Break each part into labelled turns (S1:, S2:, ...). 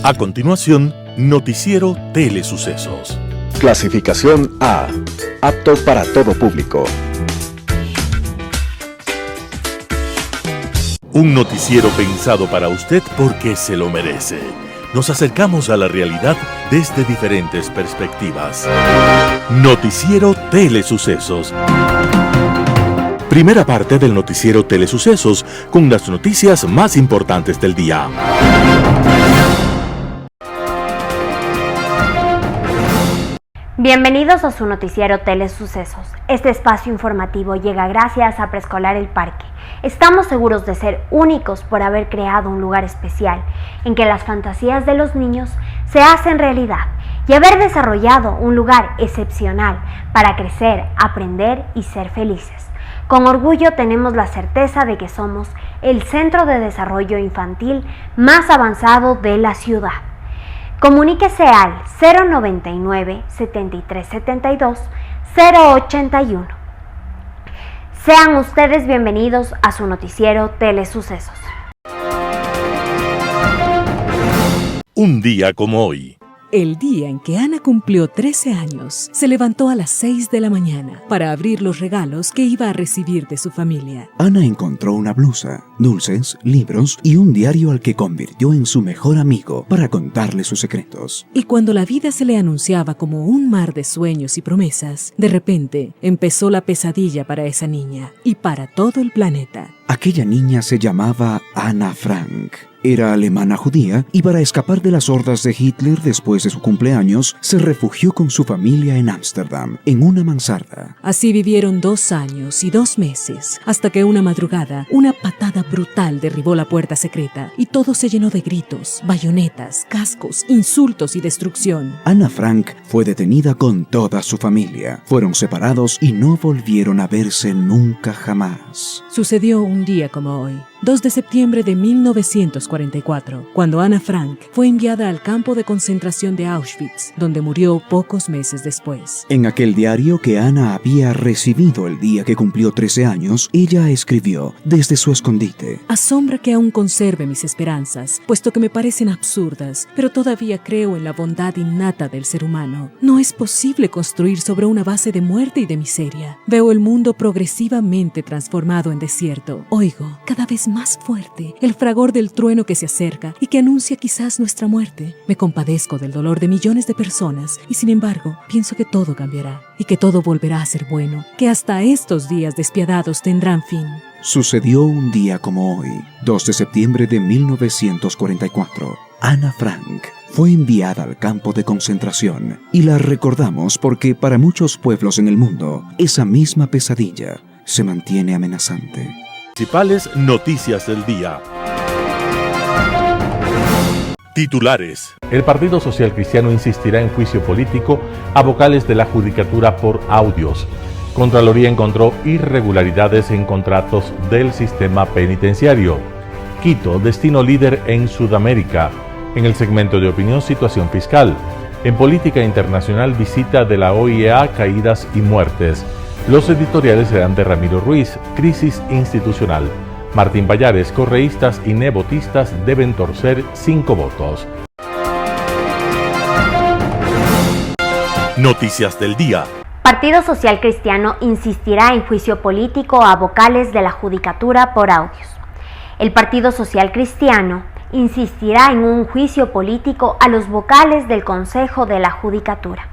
S1: A continuación, Noticiero Telesucesos.
S2: Clasificación A. Apto para todo público.
S1: Un noticiero pensado para usted porque se lo merece. Nos acercamos a la realidad desde diferentes perspectivas. Noticiero Telesucesos. Primera parte del Noticiero Telesucesos con las noticias más importantes del día.
S3: Bienvenidos a su Noticiero Telesucesos. Este espacio informativo llega gracias a Preescolar El Parque. Estamos seguros de ser únicos por haber creado un lugar especial en que las fantasías de los niños se hacen realidad y haber desarrollado un lugar excepcional para crecer, aprender y ser felices. Con orgullo tenemos la certeza de que somos el centro de desarrollo infantil más avanzado de la ciudad. Comuníquese al 099 7372 081. Sean ustedes bienvenidos a su Noticiero Telesucesos.
S1: Un día como hoy.
S4: El día en que Ana cumplió 13 años, se levantó a las 6 de la mañana para abrir los regalos que iba a recibir de su familia.
S5: Ana encontró una blusa, dulces, libros y un diario al que convirtió en su mejor amigo para contarle sus secretos.
S4: Y cuando la vida se le anunciaba como un mar de sueños y promesas, de repente empezó la pesadilla para esa niña y para todo el planeta.
S5: Aquella niña se llamaba Ana Frank. Era alemana judía y para escapar de las hordas de Hitler después de su cumpleaños, se refugió con su familia en Ámsterdam, en una mansarda.
S4: Así vivieron 2 años y 2 meses, hasta que una madrugada, una patada brutal derribó la puerta secreta y todo se llenó de gritos, bayonetas, cascos, insultos y destrucción.
S5: Ana Frank fue detenida con toda su familia. Fueron separados y no volvieron a verse nunca jamás.
S4: Sucedió un día como hoy, 2 de septiembre de 1944, cuando Ana Frank fue enviada al campo de concentración de Auschwitz, donde murió pocos meses después.
S5: En aquel diario que Ana había recibido el día que cumplió 13 años, ella escribió desde su escondite:
S4: Asombra que aún conserve mis esperanzas, puesto que me parecen absurdas, pero todavía creo en la bondad innata del ser humano. No es posible construir sobre una base de muerte y de miseria. Veo el mundo progresivamente transformado en desierto. Oigo, cada vez más fuerte, el fragor del trueno que se acerca y que anuncia quizás nuestra muerte. Me compadezco del dolor de millones de personas y sin embargo pienso que todo cambiará y que todo volverá a ser bueno, que hasta estos días despiadados tendrán fin.
S5: Sucedió un día como hoy, 2 de septiembre de 1944. Ana Frank fue enviada al campo de concentración y la recordamos porque para muchos pueblos en el mundo, esa misma pesadilla se mantiene amenazante.
S1: Principales noticias del día. Titulares.
S6: El Partido Social Cristiano insistirá en juicio político a vocales de la Judicatura por audios. Contraloría encontró irregularidades en contratos del sistema penitenciario. Quito, destino líder en Sudamérica. En el segmento de opinión, situación fiscal. En política internacional, visita de la OEA, caídas y muertes. Los editoriales serán de Ramiro Ruiz, crisis institucional. Martín Pallares, correístas y nebotistas deben torcer 5 votos.
S1: Noticias del día.
S3: Partido Social Cristiano insistirá en juicio político a vocales de la Judicatura por audios. El Partido Social Cristiano insistirá en un juicio político a los vocales del Consejo de la Judicatura.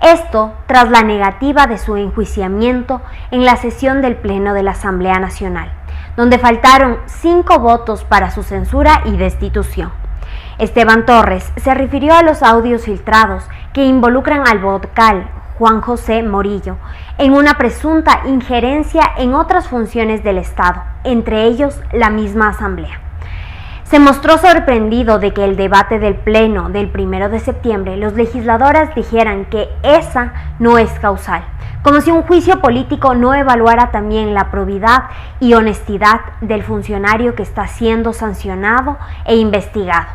S3: Esto tras la negativa de su enjuiciamiento en la sesión del Pleno de la Asamblea Nacional, donde faltaron 5 votos para su censura y destitución. Esteban Torres se refirió a los audios filtrados que involucran al vocal Juan José Morillo en una presunta injerencia en otras funciones del Estado, entre ellos la misma Asamblea. Se mostró sorprendido de que el debate del Pleno del 1 de septiembre los legisladores dijeran que esa no es causal, como si un juicio político no evaluara también la probidad y honestidad del funcionario que está siendo sancionado e investigado.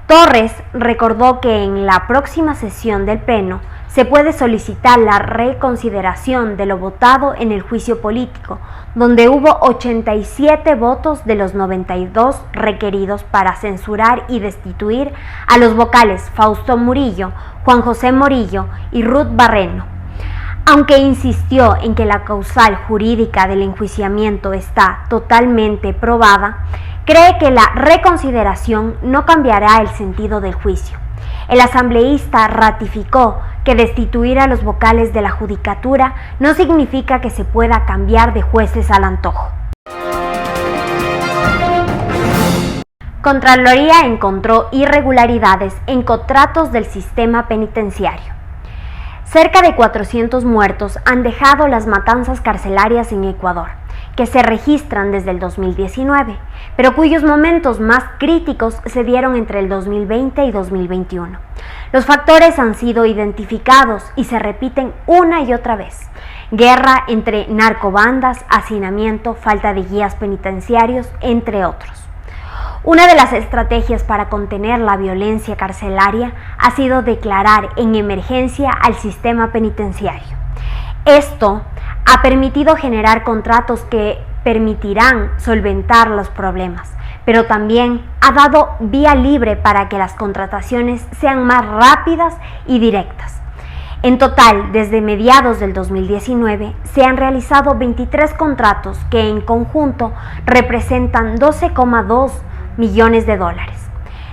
S3: Torres recordó que en la próxima sesión del Pleno se puede solicitar la reconsideración de lo votado en el juicio político, donde hubo 87 votos de los 92 requeridos para censurar y destituir a los vocales Fausto Murillo, Juan José Morillo y Ruth Barreno. Aunque insistió en que la causal jurídica del enjuiciamiento está totalmente probada, cree que la reconsideración no cambiará el sentido del juicio. El asambleísta ratificó que destituir a los vocales de la judicatura no significa que se pueda cambiar de jueces al antojo. Contraloría encontró irregularidades en contratos del sistema penitenciario. Cerca de 400 muertos han dejado las matanzas carcelarias en Ecuador, que se registran desde el 2019, pero cuyos momentos más críticos se dieron entre el 2020 y 2021. Los factores han sido identificados y se repiten una y otra vez: guerra entre narcobandas, hacinamiento, falta de guías penitenciarios, entre otros. Una de las estrategias para contener la violencia carcelaria ha sido declarar en emergencia al sistema penitenciario. Esto ha permitido generar contratos que permitirán solventar los problemas, pero también ha dado vía libre para que las contrataciones sean más rápidas y directas. En total, desde mediados del 2019, se han realizado 23 contratos que en conjunto representan 12,2 millones de dólares.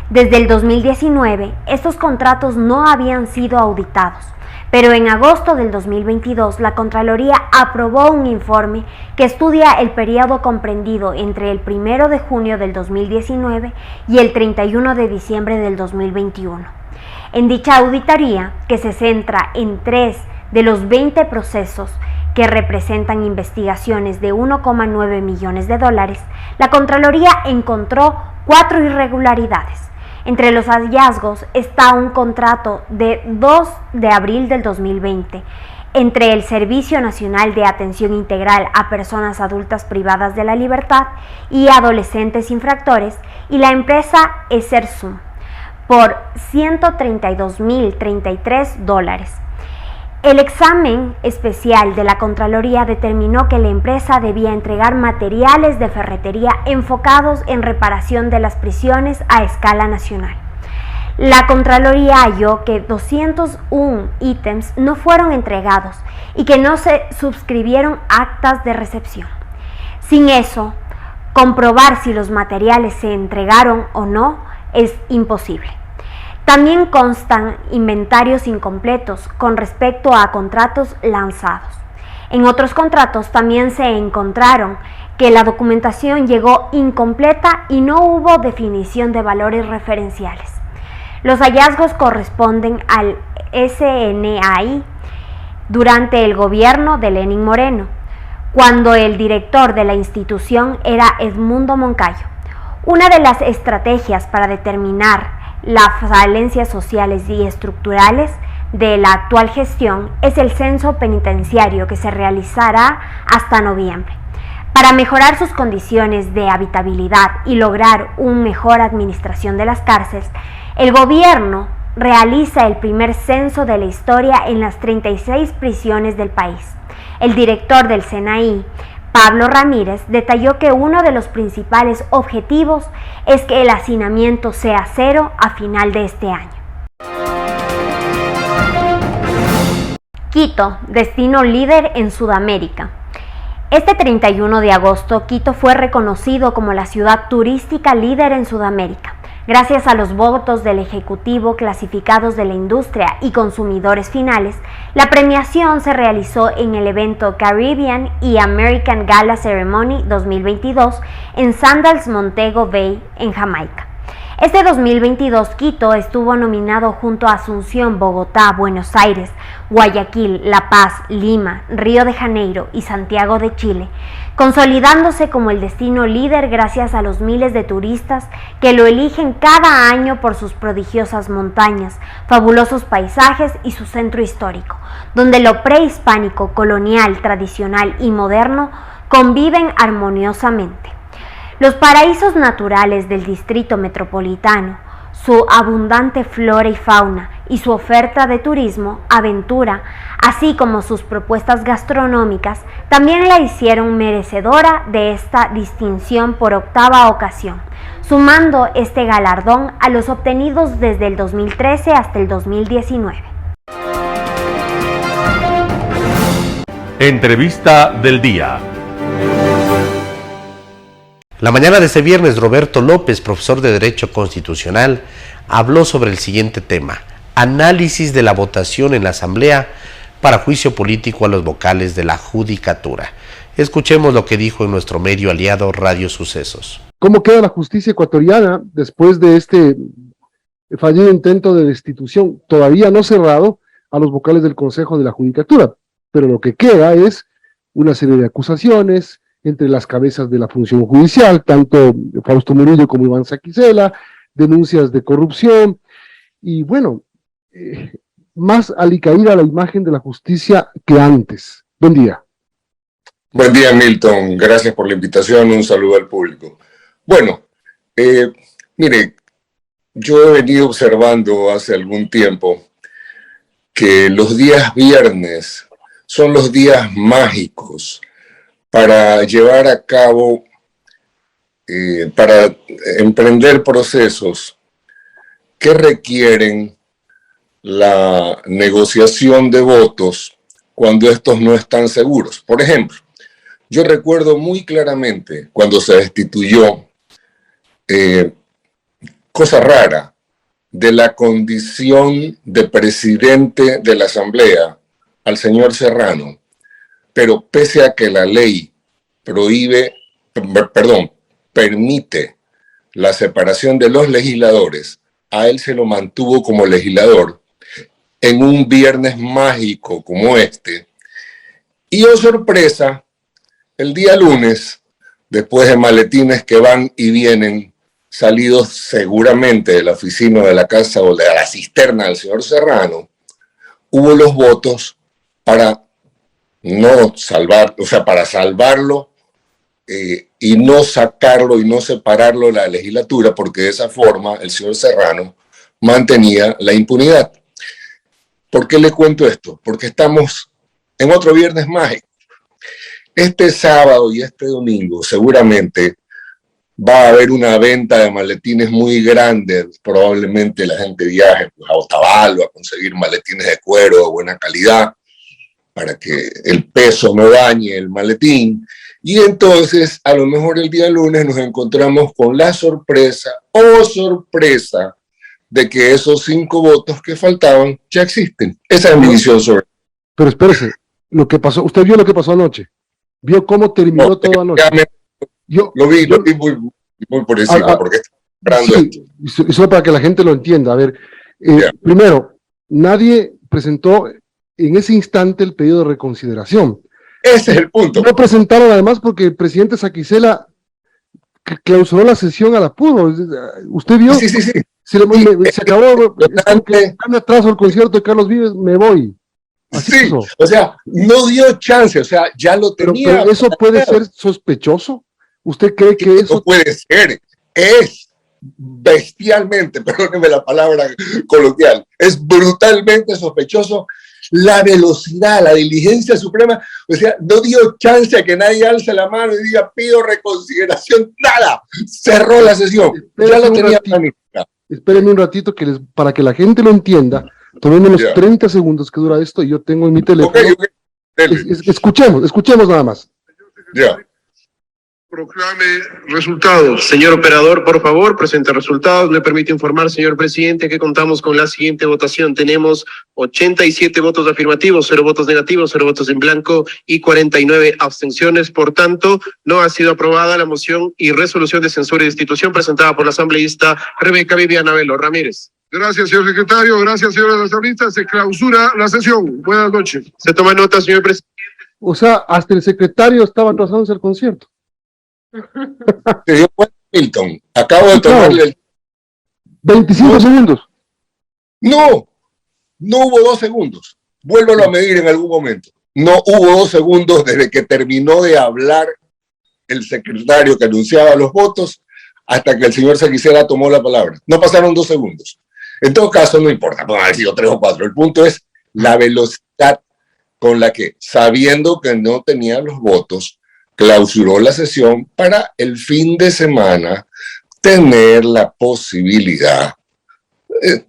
S3: Desde el 2019, estos contratos no habían sido auditados, pero en agosto del 2022 la Contraloría aprobó un informe que estudia el periodo comprendido entre el 1 de junio del 2019 y el 31 de diciembre del 2021. En dicha auditoría, que se centra en 3 de los 20 procesos que representan investigaciones de 1,9 millones de dólares, la Contraloría encontró 4 irregularidades. Entre los hallazgos está un contrato de 2 de abril del 2020 entre el Servicio Nacional de Atención Integral a Personas Adultas Privadas de la Libertad y Adolescentes Infractores y la empresa Esersum por $132.033. El examen especial de la Contraloría determinó que la empresa debía entregar materiales de ferretería enfocados en reparación de las prisiones a escala nacional. La Contraloría halló que 201 ítems no fueron entregados y que no se suscribieron actas de recepción. Sin eso, comprobar si los materiales se entregaron o no es imposible. También constan inventarios incompletos con respecto a contratos lanzados. En otros contratos también se encontraron que la documentación llegó incompleta y no hubo definición de valores referenciales. Los hallazgos corresponden al SNAI durante el gobierno de Lenín Moreno, cuando el director de la institución era Edmundo Moncayo. Una de las estrategias para determinar las falencias sociales y estructurales de la actual gestión es el censo penitenciario que se realizará hasta noviembre. Para mejorar sus condiciones de habitabilidad y lograr una mejor administración de las cárceles, el gobierno realiza el primer censo de la historia en las 36 prisiones del país. El director del SNAI, Pablo Ramírez, detalló que uno de los principales objetivos es que el hacinamiento sea cero a final de este año. Quito, destino líder en Sudamérica. Este 31 de agosto, Quito fue reconocido como la ciudad turística líder en Sudamérica, gracias a los votos del Ejecutivo, clasificados de la industria y consumidores finales. La premiación se realizó en el evento Caribbean y American Gala Ceremony 2022 en Sandals Montego Bay, en Jamaica. Este 2022, Quito estuvo nominado junto a Asunción, Bogotá, Buenos Aires, Guayaquil, La Paz, Lima, Río de Janeiro y Santiago de Chile, consolidándose como el destino líder gracias a los miles de turistas que lo eligen cada año por sus prodigiosas montañas, fabulosos paisajes y su centro histórico, donde lo prehispánico, colonial, tradicional y moderno conviven armoniosamente. Los paraísos naturales del distrito metropolitano, su abundante flora y fauna y su oferta de turismo, aventura, así como sus propuestas gastronómicas, también la hicieron merecedora de esta distinción por 8ª ocasión, sumando este galardón a los obtenidos desde el 2013 hasta el 2019.
S6: Entrevista del día.
S7: La mañana de este viernes, Roberto López, profesor de Derecho Constitucional, habló sobre el siguiente tema: análisis de la votación en la Asamblea para juicio político a los vocales de la Judicatura. Escuchemos lo que dijo en nuestro medio aliado Radio Sucesos.
S8: ¿Cómo queda la justicia ecuatoriana después de este fallido intento de destitución, todavía no cerrado, a los vocales del Consejo de la Judicatura? Pero lo que queda es una serie de acusaciones entre las cabezas de la función judicial, tanto Fausto Murillo como Iván Saquicela, denuncias de corrupción, y bueno, más alicaída la imagen de la justicia que antes. Buen día.
S9: Buen día, Milton. Gracias por la invitación. Un saludo al público. Bueno, mire, yo he venido observando hace algún tiempo que los días viernes son los días mágicos para llevar a cabo, para emprender procesos que requieren la negociación de votos cuando estos no están seguros. Por ejemplo, yo recuerdo muy claramente cuando se destituyó, cosa rara, de la condición de presidente de la Asamblea al señor Serrano, pero pese a que la ley permite la separación de los legisladores, a él se lo mantuvo como legislador en un viernes mágico como este. Y oh sorpresa, el día lunes, después de maletines que van y vienen, salidos seguramente de la oficina de la casa o de la cisterna del señor Serrano, hubo los votos para no salvar, o sea, para salvarlo y no sacarlo y no separarlo de la legislatura, porque de esa forma el señor Serrano mantenía la impunidad. ¿Por qué le cuento esto? Porque estamos en otro viernes mágico. Este sábado y este domingo seguramente va a haber una venta de maletines muy grande. Probablemente la gente viaje a Otavalo a conseguir maletines de cuero de buena calidad para que el peso no dañe el maletín. Y entonces, a lo mejor el día lunes nos encontramos con la sorpresa, oh sorpresa, de que esos 5 votos que faltaban ya existen. Esa es mi visión sobre.
S8: Pero espérese, lo que pasó, usted vio lo que pasó anoche, vio cómo terminó todo anoche.
S9: Lo vi muy por encima, porque está
S8: sí, y solo para que la gente lo entienda. A ver, primero, nadie presentó en ese instante el pedido de reconsideración.
S9: Ese es el punto.
S8: No presentaron además porque el presidente Saquicela clausuró la sesión al apuro. ¿Usted vio?
S9: Sí.
S8: Se acabó. Me atraso el concierto de Carlos Vives, me voy. Así
S9: sí,
S8: pasó.
S9: O sea, no dio chance, o sea, ya lo tenía.
S8: Pero eso puede ser sospechoso. ¿Usted cree que eso?
S9: No puede ser. Es bestialmente, perdóneme la palabra coloquial, es brutalmente sospechoso la velocidad, la diligencia suprema. O sea, no dio chance a que nadie alce la mano y diga pido reconsideración, nada, cerró la sesión. Ya lo tenía planificado.
S8: Espérenme un ratito para que la gente lo entienda. Tomémonos 30 segundos que dura esto y yo tengo en mi teléfono. Escuchemos nada más.
S9: Ya.
S10: Proclame resultados. Señor operador, por favor, presente resultados. Me permite informar, señor presidente, que contamos con la siguiente votación. Tenemos 87 votos afirmativos, 0 votos negativos, 0 votos en blanco y 49 abstenciones. Por tanto, no ha sido aprobada la moción y resolución de censura y destitución presentada por la asambleísta Rebeca Viviana Velo Ramírez.
S11: Gracias, señor secretario. Gracias, señores asambleístas. Se clausura la sesión. Buenas noches.
S10: Se toma nota, señor presidente.
S8: O sea, hasta el secretario estaba atrasándose al concierto.
S9: Te dio cuenta, Milton. Acabo de tomarle el...
S8: 25 segundos.
S9: No hubo 2 segundos. Vuélvelo a medir en algún momento. No hubo 2 segundos desde que terminó de hablar el secretario que anunciaba los votos hasta que el señor Sequicera tomó la palabra. No pasaron 2 segundos. En todo caso, no importa, pueden haber sido 3 o 4. El punto es la velocidad con la que, sabiendo que no tenía los votos, clausuró la sesión para el fin de semana tener la posibilidad,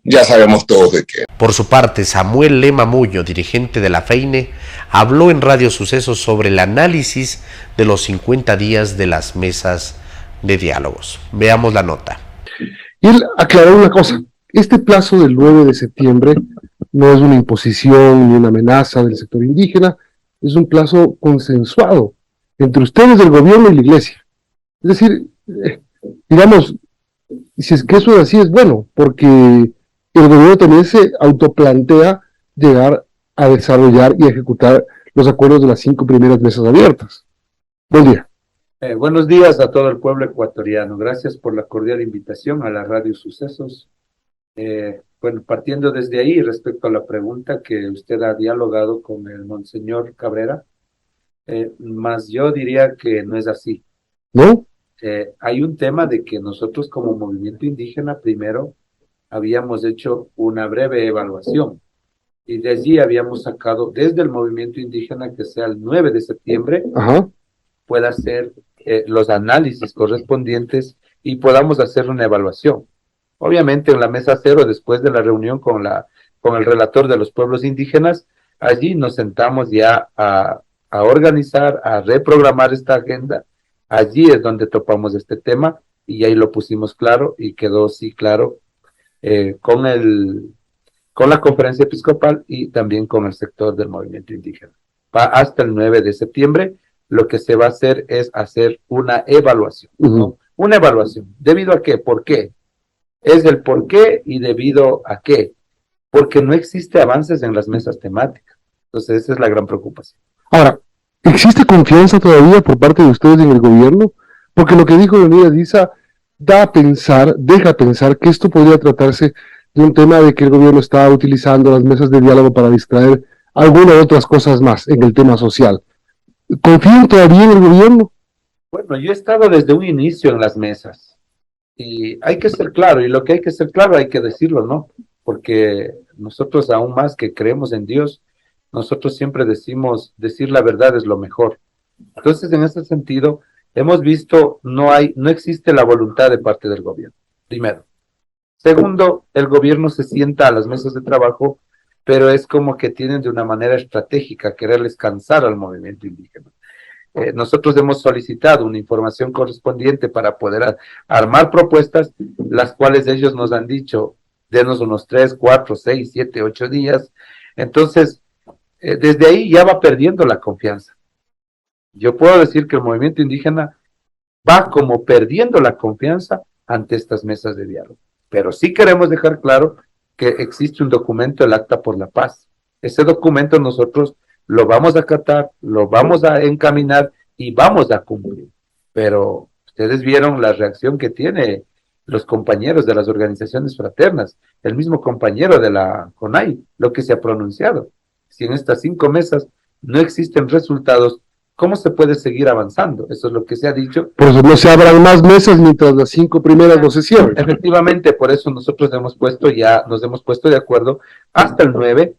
S9: ya sabemos todos de qué.
S7: Por su parte, Samuel Lema Muño, dirigente de la FEINE, habló en Radio Sucesos sobre el análisis de los 50 días de las mesas de diálogos. Veamos la nota.
S8: Y él aclaró una cosa: este plazo del 9 de septiembre no es una imposición ni una amenaza del sector indígena, es un plazo consensuado entre ustedes, el gobierno y la iglesia. Es decir, digamos, si es que eso es así, es bueno, porque el gobierno también se autoplantea llegar a desarrollar y ejecutar los acuerdos de las 5 primeras mesas abiertas. Buen día.
S12: Buenos días a todo el pueblo ecuatoriano. Gracias por la cordial invitación a la Radio Sucesos. Bueno, partiendo desde ahí, respecto a la pregunta que usted ha dialogado con el monseñor Cabrera, más yo diría que no es así.
S8: ¿No?
S12: Hay un tema de que nosotros como movimiento indígena primero habíamos hecho una breve evaluación y de allí habíamos sacado desde el movimiento indígena que sea el 9 de septiembre pueda hacer los análisis correspondientes y podamos hacer una evaluación. Obviamente en la mesa cero, después de la reunión con el relator de los pueblos indígenas, allí nos sentamos ya a organizar, a reprogramar esta agenda. Allí es donde topamos este tema y ahí lo pusimos claro y quedó sí claro con la conferencia episcopal y también con el sector del movimiento indígena. Hasta el 9 de septiembre lo que se va a hacer es hacer una evaluación, ¿no? Una evaluación. ¿Debido a qué? ¿Por qué? Es el por qué y debido a qué. Porque no existe avances en las mesas temáticas. Entonces esa es la gran preocupación.
S8: Ahora, ¿existe confianza todavía por parte de ustedes en el gobierno? Porque lo que dijo Leonidas Diza deja pensar que esto podría tratarse de un tema de que el gobierno está utilizando las mesas de diálogo para distraer algunas otras cosas más en el tema social. ¿Confían todavía en el gobierno?
S12: Bueno, yo he estado desde un inicio en las mesas y hay que ser claro, y lo que hay que ser claro hay que decirlo, ¿no? Porque nosotros, aún más que creemos en Dios, nosotros siempre decimos, decir la verdad es lo mejor. Entonces, en ese sentido, hemos visto, no existe la voluntad de parte del gobierno, primero. Segundo, el gobierno se sienta a las mesas de trabajo, pero es como que tienen de una manera estratégica quererles cansar al movimiento indígena. Nosotros hemos solicitado una información correspondiente para poder armar propuestas, las cuales ellos nos han dicho, denos unos 3, 4, 6, 7, 8 días. Entonces, desde ahí ya va perdiendo la confianza. Yo puedo decir que el movimiento indígena va como perdiendo la confianza ante estas mesas de diálogo. Pero sí queremos dejar claro que existe un documento, el Acta por la Paz. Ese documento nosotros lo vamos a acatar, lo vamos a encaminar y vamos a cumplir. Pero ustedes vieron la reacción que tiene los compañeros de las organizaciones fraternas, el mismo compañero de la CONAI, lo que se ha pronunciado. Si en estas 5 mesas no existen resultados, ¿cómo se puede seguir avanzando? Eso es lo que se ha dicho.
S8: Por eso no se abran más mesas mientras las 5 primeras no se cierren.
S12: Efectivamente, por eso nosotros nos hemos puesto de acuerdo hasta el 9,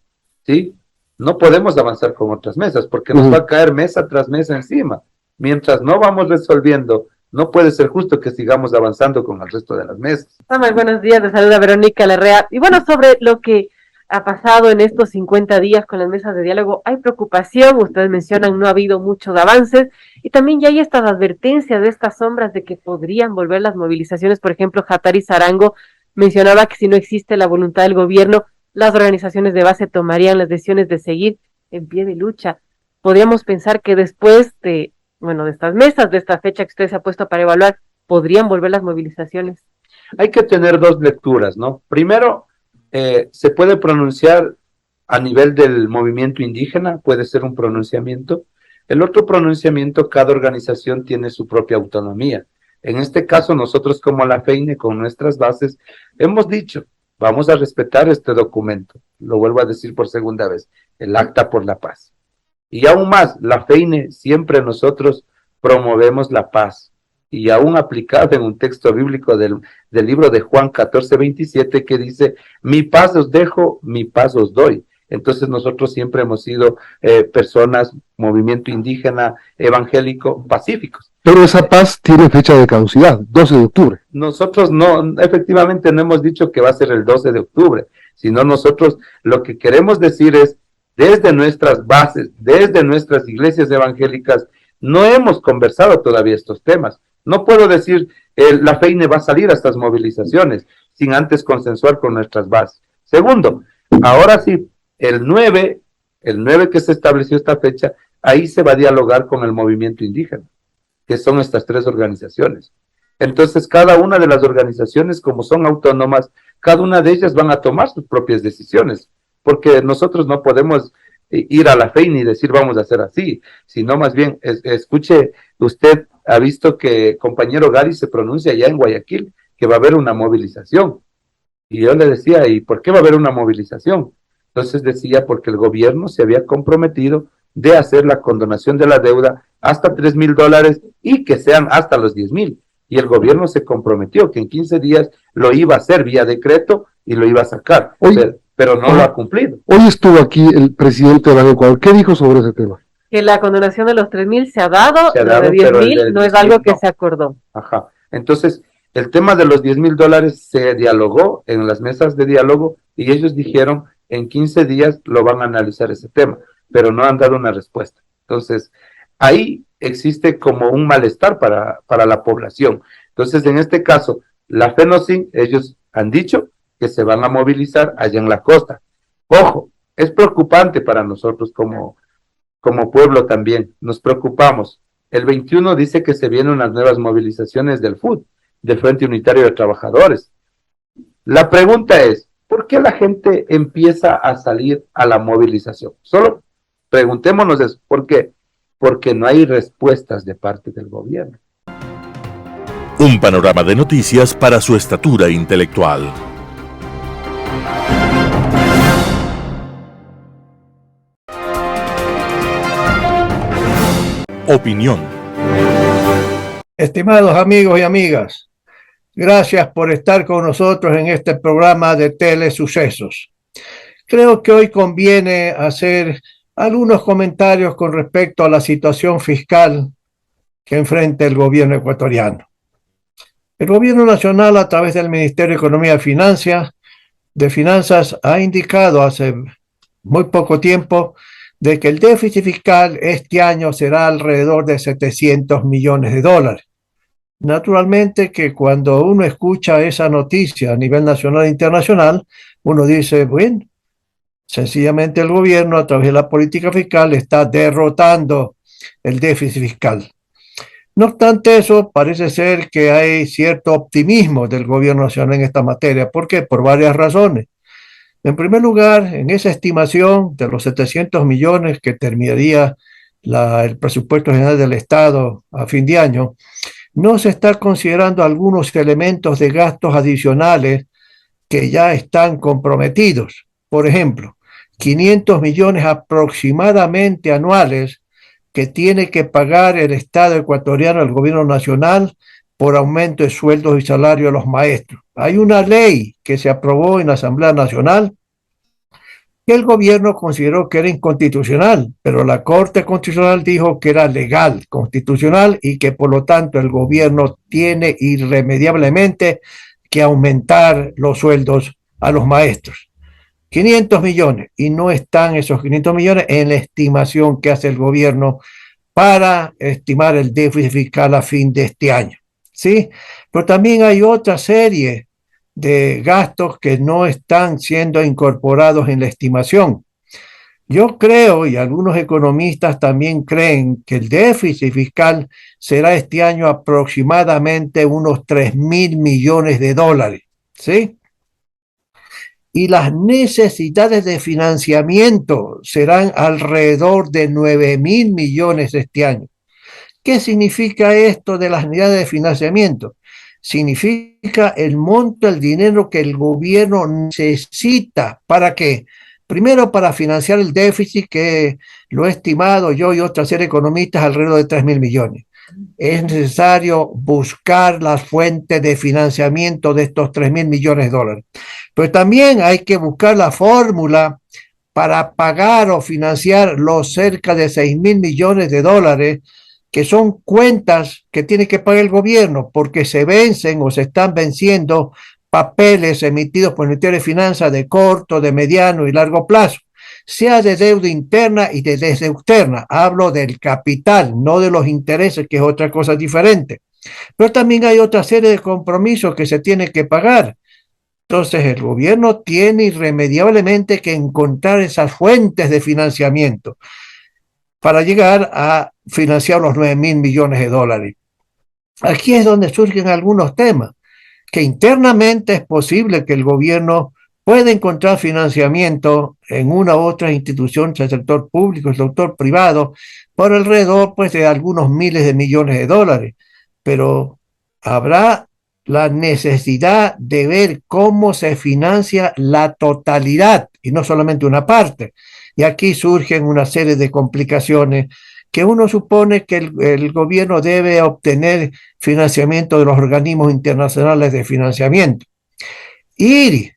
S12: ¿sí? No podemos avanzar con otras mesas, porque nos va a caer mesa tras mesa encima. Mientras no vamos resolviendo, no puede ser justo que sigamos avanzando con el resto de las mesas.
S13: Samuel, buenos días, te saluda Verónica Larrea. Y bueno, sobre lo que ha pasado en estos 50 días con las mesas de diálogo, hay preocupación, ustedes mencionan, no ha habido muchos avances, y también ya hay estas advertencias de estas sombras de que podrían volver las movilizaciones. Por ejemplo, Jatari Zarango mencionaba que si no existe la voluntad del gobierno, las organizaciones de base tomarían las decisiones de seguir en pie de lucha. Podríamos pensar que después de estas mesas, de esta fecha que usted se ha puesto para evaluar, podrían volver las movilizaciones.
S12: Hay que tener 2 lecturas, ¿no? Primero, se puede pronunciar a nivel del movimiento indígena, puede ser un pronunciamiento. El otro pronunciamiento, cada organización tiene su propia autonomía. En este caso, nosotros como la FEINE, con nuestras bases, hemos dicho, vamos a respetar este documento. Lo vuelvo a decir por segunda vez, el Acta por la Paz. Y aún más, la FEINE, siempre nosotros promovemos la paz. y aún aplicado en un texto bíblico del libro de Juan 14:27, que dice, mi paz os dejo, mi paz os doy. Entonces nosotros siempre hemos sido personas, movimiento indígena, evangélico, pacíficos.
S8: Pero esa paz tiene fecha de caducidad, 12 de octubre.
S12: Nosotros no, efectivamente no hemos dicho que va a ser el 12 de octubre, sino nosotros lo que queremos decir es, desde nuestras bases, desde nuestras iglesias evangélicas, no hemos conversado todavía estos temas. No puedo decir, la FEINE va a salir a estas movilizaciones sin antes consensuar con nuestras bases. Segundo, ahora sí, el 9 que se estableció esta fecha, ahí se va a dialogar con el movimiento indígena, que son estas tres organizaciones. Entonces, cada una de las organizaciones, como son autónomas, cada una de ellas van a tomar sus propias decisiones, porque nosotros no podemos ir a la FEINE y decir vamos a hacer así, sino más bien, escuche, usted ha visto que compañero Gary se pronuncia ya en Guayaquil, que va a haber una movilización. Y yo le decía, ¿y por qué va a haber una movilización? Entonces decía, porque el gobierno se había comprometido de hacer la condonación de la deuda hasta $3,000 y que sean hasta los 10,000. Y el gobierno se comprometió que en 15 días lo iba a hacer vía decreto y lo iba a sacar, pero no lo ha cumplido.
S8: Hoy estuvo aquí el presidente de Banco Ecuador. ¿Qué dijo sobre ese tema?
S13: Que la condonación de los 3,000 se ha dado, lo de 10,000 no es algo que se acordó.
S12: Ajá. Entonces, el tema de los $10,000 se dialogó en las mesas de diálogo y ellos dijeron en 15 días lo van a analizar ese tema, pero no han dado una respuesta. Entonces, ahí existe como un malestar para la población. Entonces, en este caso, la FENOCIN, ellos han dicho que se van a movilizar allá en la costa. Ojo, es preocupante para nosotros como pueblo también, nos preocupamos. El 21 dice que se vienen unas nuevas movilizaciones del FUT, del Frente Unitario de Trabajadores. La pregunta es, ¿por qué la gente empieza a salir a la movilización? Solo preguntémonos eso, ¿por qué? Porque no hay respuestas de parte del gobierno.
S1: Un panorama de noticias para su estatura intelectual. Opinión.
S14: Estimados amigos y amigas, gracias por estar con nosotros en este programa de Telesucesos. Creo que hoy conviene hacer algunos comentarios con respecto a la situación fiscal que enfrenta el gobierno ecuatoriano. El gobierno nacional, a través del Ministerio de Economía y Finanzas, ha indicado hace muy poco tiempo de que el déficit fiscal este año será alrededor de $700 millones. Naturalmente que cuando uno escucha esa noticia a nivel nacional e internacional, uno dice, bueno, sencillamente el gobierno a través de la política fiscal está derrotando el déficit fiscal. No obstante eso, parece ser que hay cierto optimismo del gobierno nacional en esta materia. ¿Por qué? Por varias razones. En primer lugar, en esa estimación de los 700 millones que terminaría el presupuesto general del Estado a fin de año, no se está considerando algunos elementos de gastos adicionales que ya están comprometidos. Por ejemplo, 500 millones aproximadamente anuales que tiene que pagar el Estado ecuatoriano al gobierno nacional por aumento de sueldos y salarios de los maestros. Hay una ley que se aprobó en la Asamblea Nacional que el gobierno consideró que era inconstitucional, pero la Corte Constitucional dijo que era legal, constitucional, y que por lo tanto el gobierno tiene irremediablemente que aumentar los sueldos a los maestros. 500 millones, y no están esos 500 millones en la estimación que hace el gobierno para estimar el déficit fiscal a fin de este año, ¿sí? Pero también hay otra serie de gastos que no están siendo incorporados en la estimación. Yo creo, y algunos economistas también creen, que el déficit fiscal será este año aproximadamente unos $3,000 millones, ¿sí? Y las necesidades de financiamiento serán alrededor de 9,000 millones este año. ¿Qué significa esto de las necesidades de financiamiento? Significa el monto, el dinero que el gobierno necesita. ¿Para qué? Primero, para financiar el déficit, que lo he estimado yo y otra serie de economistas alrededor de 3,000 millones. es necesario buscar las fuentes de financiamiento de estos 3.000 millones de dólares. Pero también hay que buscar la fórmula para pagar o financiar los cerca de 6.000 millones de dólares que son cuentas que tiene que pagar el gobierno porque se vencen o se están venciendo papeles emitidos por el Ministerio de Finanzas de corto, de mediano y largo plazo, sea de deuda interna y de deuda externa. Hablo del capital, no de los intereses, que es otra cosa diferente. Pero también hay otra serie de compromisos que se tiene que pagar. Entonces el gobierno tiene irremediablemente que encontrar esas fuentes de financiamiento para llegar a financiar los 9.000 millones de dólares. Aquí es donde surgen algunos temas, que internamente es posible que el gobierno pueda encontrar financiamiento en una u otra institución del sector público, el sector privado, por alrededor pues, de algunos miles de millones de dólares. Pero habrá la necesidad de ver cómo se financia la totalidad y no solamente una parte. Y aquí surgen una serie de complicaciones que uno supone que el gobierno debe obtener financiamiento de los organismos internacionales de financiamiento. Ir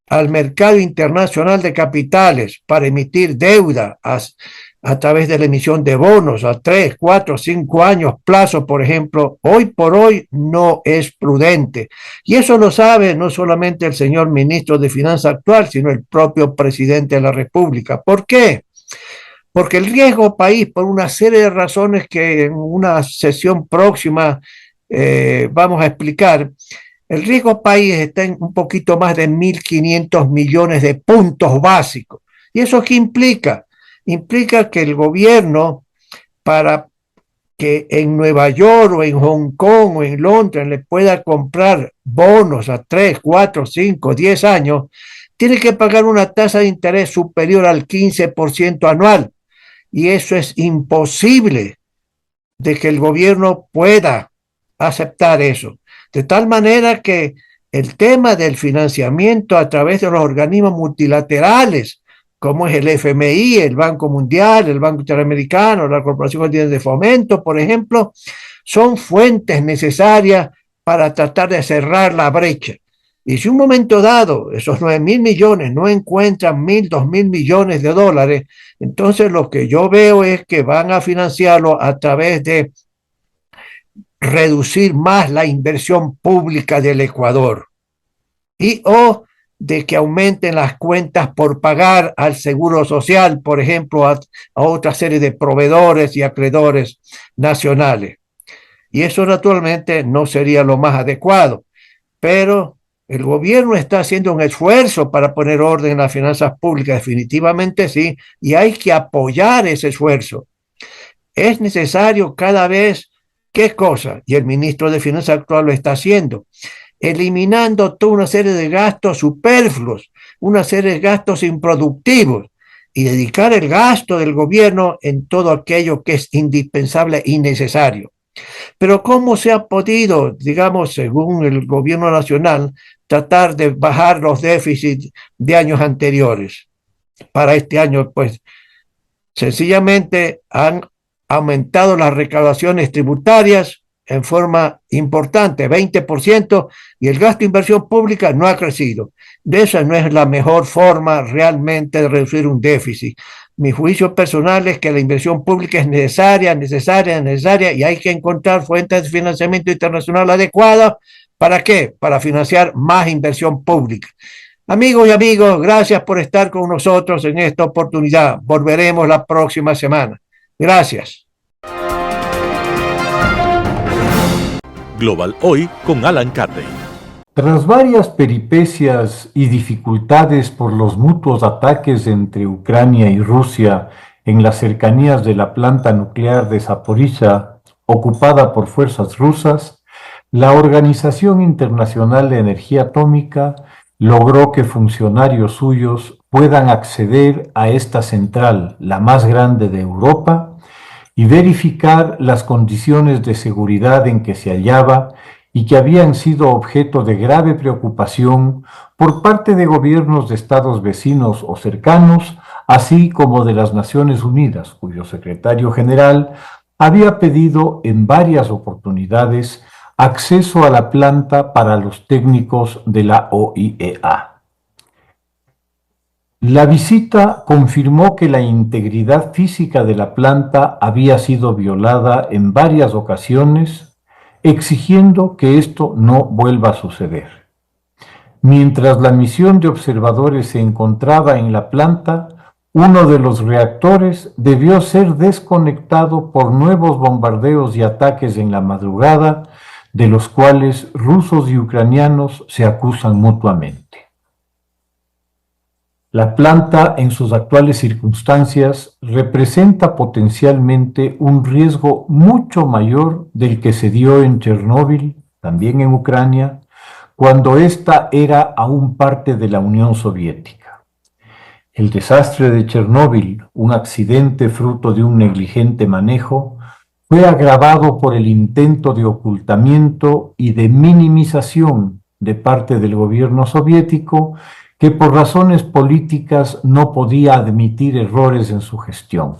S14: al mercado internacional de capitales para emitir deuda a través de la emisión de bonos a 3, 4, 5 años plazo, por ejemplo, hoy por hoy no es prudente. Y eso lo sabe no solamente el señor ministro de Finanzas actual, sino el propio presidente de la República. ¿Por qué? Porque el riesgo país, por una serie de razones que en una sesión próxima vamos a explicar, el riesgo país está en un poquito más de 1.500 millones de puntos básicos. ¿Y eso qué implica? Implica que el gobierno, para que en Nueva York o en Hong Kong o en Londres le pueda comprar bonos a 3, 4, 5, 10 años, tiene que pagar una tasa de interés superior al 15% anual. Y eso es imposible de que el gobierno pueda aceptar eso. De tal manera que el tema del financiamiento a través de los organismos multilaterales, como es el FMI, el Banco Mundial, el Banco Interamericano, la Corporación de Fomento, por ejemplo, son fuentes necesarias para tratar de cerrar la brecha. Y si un momento dado esos 9.000 millones no encuentran 1.000, 2.000 millones de dólares, entonces lo que yo veo es que van a financiarlo a través de reducir más la inversión pública del Ecuador y o de que aumenten las cuentas por pagar al Seguro Social, por ejemplo, a otra serie de proveedores y acreedores nacionales. Y eso naturalmente no sería lo más adecuado, pero el gobierno está haciendo un esfuerzo para poner orden en las finanzas públicas, definitivamente sí, y hay que apoyar ese esfuerzo. Es necesario cada vez, ¿qué cosa? Y el ministro de Finanzas actual lo está haciendo, eliminando toda una serie de gastos superfluos, una serie de gastos improductivos, y dedicar el gasto del gobierno en todo aquello que es indispensable y necesario. Pero ¿cómo se ha podido, digamos, según el gobierno nacional, tratar de bajar los déficits de años anteriores? Para este año, pues, sencillamente han aumentado las recaudaciones tributarias en forma importante, 20%, y el gasto de inversión pública no ha crecido. De esa no es la mejor forma realmente de reducir un déficit. Mi juicio personal es que la inversión pública es necesaria, y hay que encontrar fuentes de financiamiento internacional adecuadas. ¿Para qué? Para financiar más inversión pública. Amigos y amigos, gracias por estar con nosotros en esta oportunidad. Volveremos la próxima semana. Gracias.
S1: Global Hoy con Alan Carney.
S15: Tras varias peripecias y dificultades por los mutuos ataques entre Ucrania y Rusia en las cercanías de la planta nuclear de Zaporizhia, ocupada por fuerzas rusas, la Organización Internacional de Energía Atómica logró que funcionarios suyos puedan acceder a esta central, la más grande de Europa, y verificar las condiciones de seguridad en que se hallaba y que habían sido objeto de grave preocupación por parte de gobiernos de estados vecinos o cercanos, así como de las Naciones Unidas, cuyo secretario general había pedido en varias oportunidades acceso a la planta para los técnicos de la OIEA. La visita confirmó que la integridad física de la planta había sido violada en varias ocasiones, exigiendo que esto no vuelva a suceder. Mientras la misión de observadores se encontraba en la planta, uno de los reactores debió ser desconectado por nuevos bombardeos y ataques en la madrugada, de los cuales rusos y ucranianos se acusan mutuamente. La planta, en sus actuales circunstancias, representa potencialmente un riesgo mucho mayor del que se dio en Chernóbil, también en Ucrania, cuando ésta era aún parte de la Unión Soviética. El desastre de Chernóbil, un accidente fruto de un negligente manejo, fue agravado por el intento de ocultamiento y de minimización de parte del gobierno soviético, que por razones políticas no podía admitir errores en su gestión.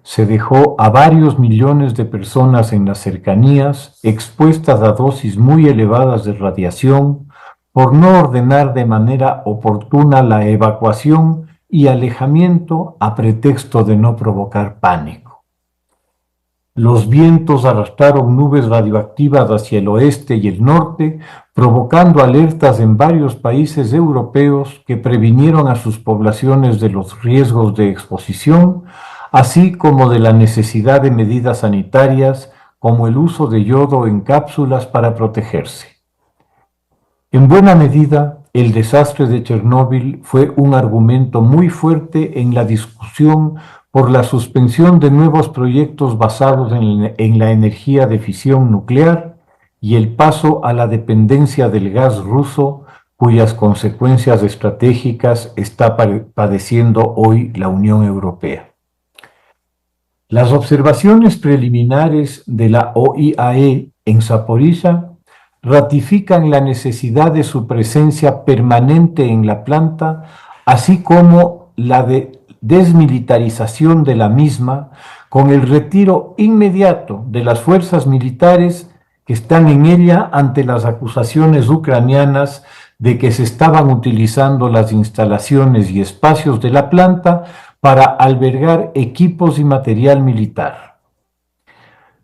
S15: Se dejó a varios millones de personas en las cercanías expuestas a dosis muy elevadas de radiación por no ordenar de manera oportuna la evacuación y alejamiento a pretexto de no provocar pánico. Los vientos arrastraron nubes radioactivas hacia el oeste y el norte, provocando alertas en varios países europeos que previnieron a sus poblaciones de los riesgos de exposición, así como de la necesidad de medidas sanitarias como el uso de yodo en cápsulas para protegerse. En buena medida, el desastre de Chernóbil fue un argumento muy fuerte en la discusión por la suspensión de nuevos proyectos basados en la energía de fisión nuclear y el paso a la dependencia del gas ruso, cuyas consecuencias estratégicas está padeciendo hoy la Unión Europea. Las observaciones preliminares de la OIAE en Zaporizhia ratifican la necesidad de su presencia permanente en la planta, así como la desmilitarización de la misma, con el retiro inmediato de las fuerzas militares que están en ella ante las acusaciones ucranianas de que se estaban utilizando las instalaciones y espacios de la planta para albergar equipos y material militar.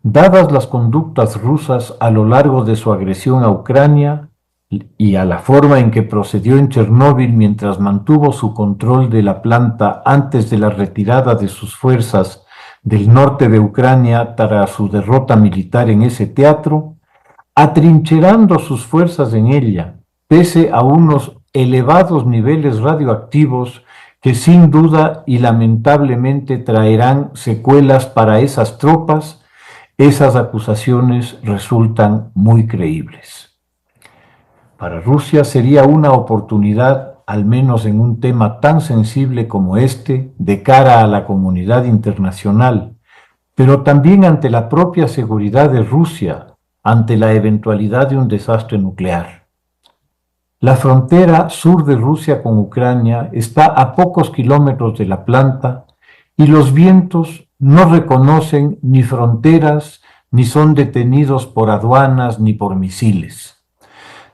S15: Dadas las conductas rusas a lo largo de su agresión a Ucrania y a la forma en que procedió en Chernóbil mientras mantuvo su control de la planta antes de la retirada de sus fuerzas del norte de Ucrania tras su derrota militar en ese teatro, atrincherando sus fuerzas en ella, pese a unos elevados niveles radioactivos que sin duda y lamentablemente traerán secuelas para esas tropas, esas acusaciones resultan muy creíbles. Para Rusia sería una oportunidad, al menos en un tema tan sensible como este, de cara a la comunidad internacional, pero también ante la propia seguridad de Rusia, ante la eventualidad de un desastre nuclear. La frontera sur de Rusia con Ucrania está a pocos kilómetros de la planta y los vientos no reconocen ni fronteras ni son detenidos por aduanas ni por misiles.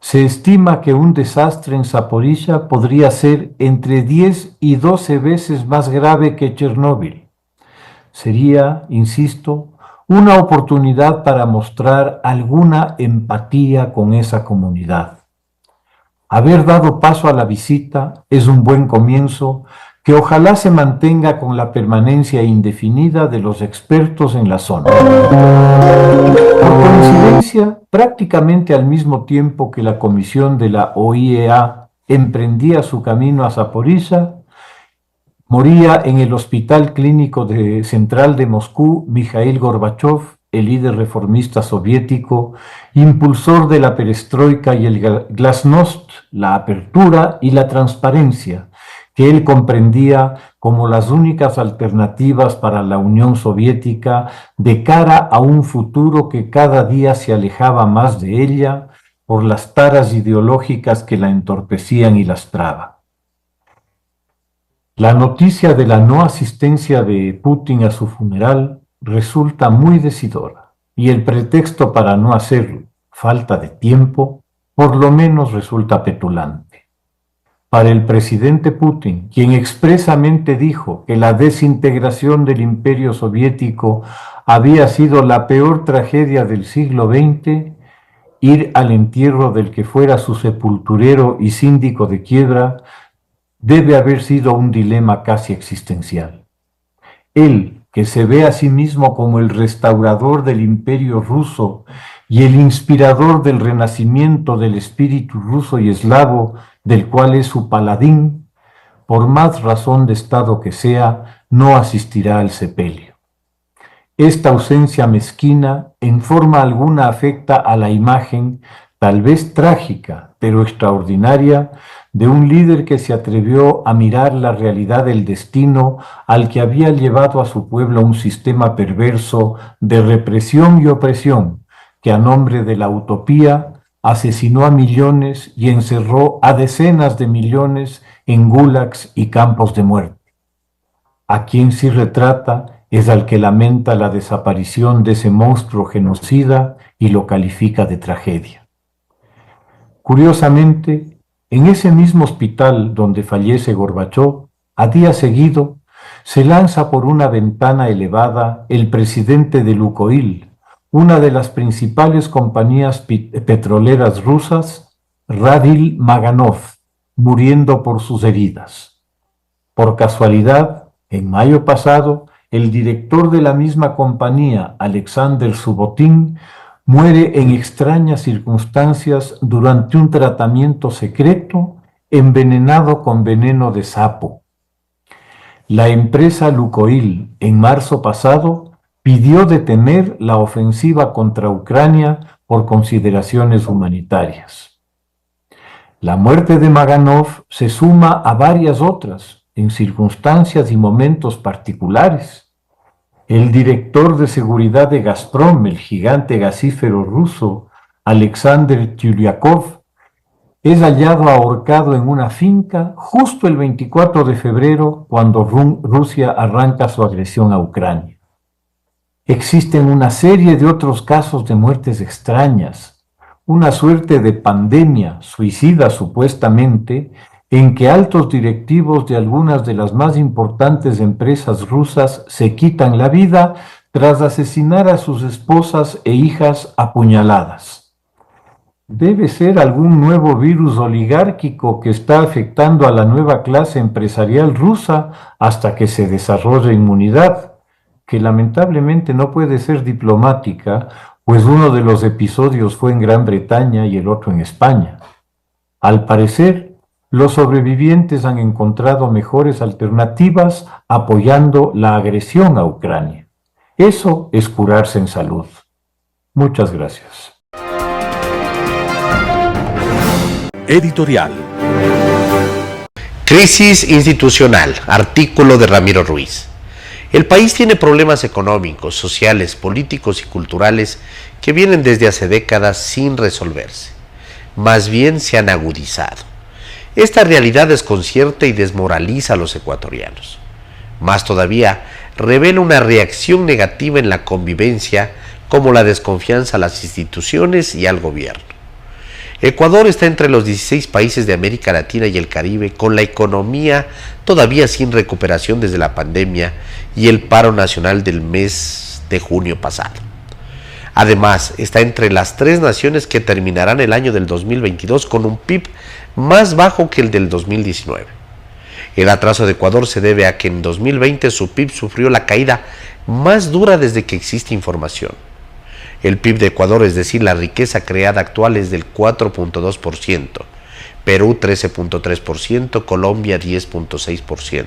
S15: Se estima que un desastre en Zaporizhia podría ser entre 10 y 12 veces más grave que Chernóbil. Sería, insisto, una oportunidad para mostrar alguna empatía con esa comunidad. Haber dado paso a la visita es un buen comienzo que ojalá se mantenga con la permanencia indefinida de los expertos en la zona. Por coincidencia, prácticamente al mismo tiempo que la comisión de la OIEA emprendía su camino a Zaporizhia, moría en el Hospital Clínico Central de Moscú Mikhail Gorbachev, el líder reformista soviético, impulsor de la perestroika y el glasnost, la apertura y la transparencia, que él comprendía como las únicas alternativas para la Unión Soviética de cara a un futuro que cada día se alejaba más de ella por las taras ideológicas que la entorpecían y lastraban. La noticia de la no asistencia de Putin a su funeral resulta muy decidora y el pretexto para no hacerlo, falta de tiempo, por lo menos resulta petulante. Para el presidente Putin, quien expresamente dijo que la desintegración del Imperio Soviético había sido la peor tragedia del siglo XX, ir al entierro del que fuera su sepulturero y síndico de quiebra debe haber sido un dilema casi existencial. Él, que se ve a sí mismo como el restaurador del Imperio ruso y el inspirador del renacimiento del espíritu ruso y eslavo, del cual es su paladín, por más razón de Estado que sea, no asistirá al sepelio. Esta ausencia mezquina en forma alguna afecta a la imagen, tal vez trágica, pero extraordinaria, de un líder que se atrevió a mirar la realidad del destino al que había llevado a su pueblo un sistema perverso de represión y opresión, que a nombre de la utopía asesinó a millones y encerró a decenas de millones en gulags y campos de muerte. A quien sí retrata es al que lamenta la desaparición de ese monstruo genocida y lo califica de tragedia. Curiosamente, en ese mismo hospital donde fallece Gorbachov, a día seguido, se lanza por una ventana elevada el presidente de Lukoil, una de las principales compañías petroleras rusas, Radil Maganov, muriendo por sus heridas. Por casualidad, en mayo pasado, el director de la misma compañía, Alexander Subotin, muere en extrañas circunstancias durante un tratamiento secreto envenenado con veneno de sapo. La empresa Lukoil, en marzo pasado, pidió detener la ofensiva contra Ucrania por consideraciones humanitarias. La muerte de Maganov se suma a varias otras, en circunstancias y momentos particulares. El director de seguridad de Gazprom, el gigante gasífero ruso, Alexander Tyulyakov, es hallado ahorcado en una finca justo el 24 de febrero, cuando Rusia arranca su agresión a Ucrania. Existen una serie de otros casos de muertes extrañas, una suerte de pandemia suicida supuestamente, en que altos directivos de algunas de las más importantes empresas rusas se quitan la vida tras asesinar a sus esposas e hijas apuñaladas. Debe ser algún nuevo virus oligárquico que está afectando a la nueva clase empresarial rusa hasta que se desarrolle inmunidad, que lamentablemente no puede ser diplomática, pues uno de los episodios fue en Gran Bretaña y el otro en España. Al parecer, los sobrevivientes han encontrado mejores alternativas apoyando la agresión a Ucrania. Eso es curarse en salud. Muchas gracias.
S1: Editorial.
S7: Crisis institucional. Artículo de Ramiro Ruiz. El país tiene problemas económicos, sociales, políticos y culturales que vienen desde hace décadas sin resolverse. Más bien se han agudizado. Esta realidad desconcierta y desmoraliza a los ecuatorianos. Más todavía, revela una reacción negativa en la convivencia, como la desconfianza a las instituciones y al gobierno. Ecuador está entre los 16 países de América Latina y el Caribe con la economía todavía sin recuperación desde la pandemia y el paro nacional del mes de junio pasado. Además, está entre las 3 naciones que terminarán el año del 2022 con un PIB más bajo que el del 2019. El atraso de Ecuador se debe a que en 2020 su PIB sufrió la caída más dura desde que existe información. El PIB de Ecuador, es decir, la riqueza creada actual, es del 4.2%, Perú 13.3%, Colombia 10.6%.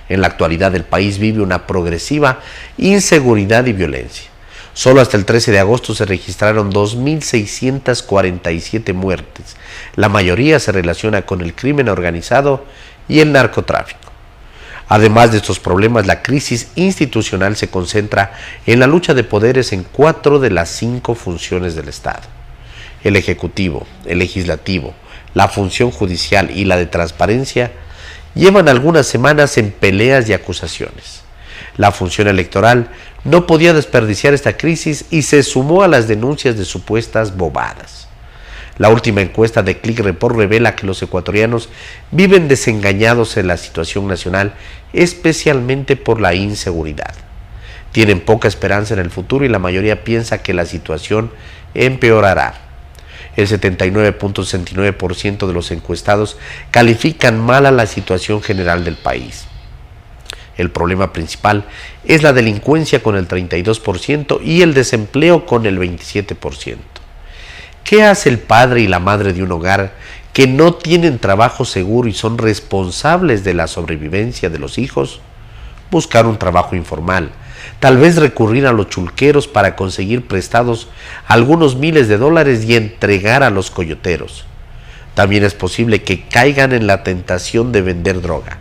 S7: En la actualidad el país vive una progresiva inseguridad y violencia. Solo hasta el 13 de agosto se registraron 2.647 muertes. La mayoría se relaciona con el crimen organizado y el narcotráfico. Además de estos problemas, la crisis institucional se concentra en la lucha de poderes en 4 de las 5 funciones del Estado. El Ejecutivo, el Legislativo, la función judicial y la de transparencia llevan algunas semanas en peleas y acusaciones. La función electoral no podía desperdiciar esta crisis y se sumó a las denuncias de supuestas bobadas. La última encuesta de Click Report revela que los ecuatorianos viven desengañados en la situación nacional, especialmente por la inseguridad. Tienen poca esperanza en el futuro y la mayoría piensa que la situación empeorará. El 79.69% de los encuestados califican mal a la situación general del país. El problema principal es la delincuencia con el 32% y el desempleo con el 27%. ¿Qué hace el padre y la madre de un hogar que no tienen trabajo seguro y son responsables de la sobrevivencia de los hijos? Buscar un trabajo informal, tal vez recurrir a los chulqueros para conseguir prestados algunos miles de dólares y entregar a los coyoteros. También es posible que caigan en la tentación de vender droga.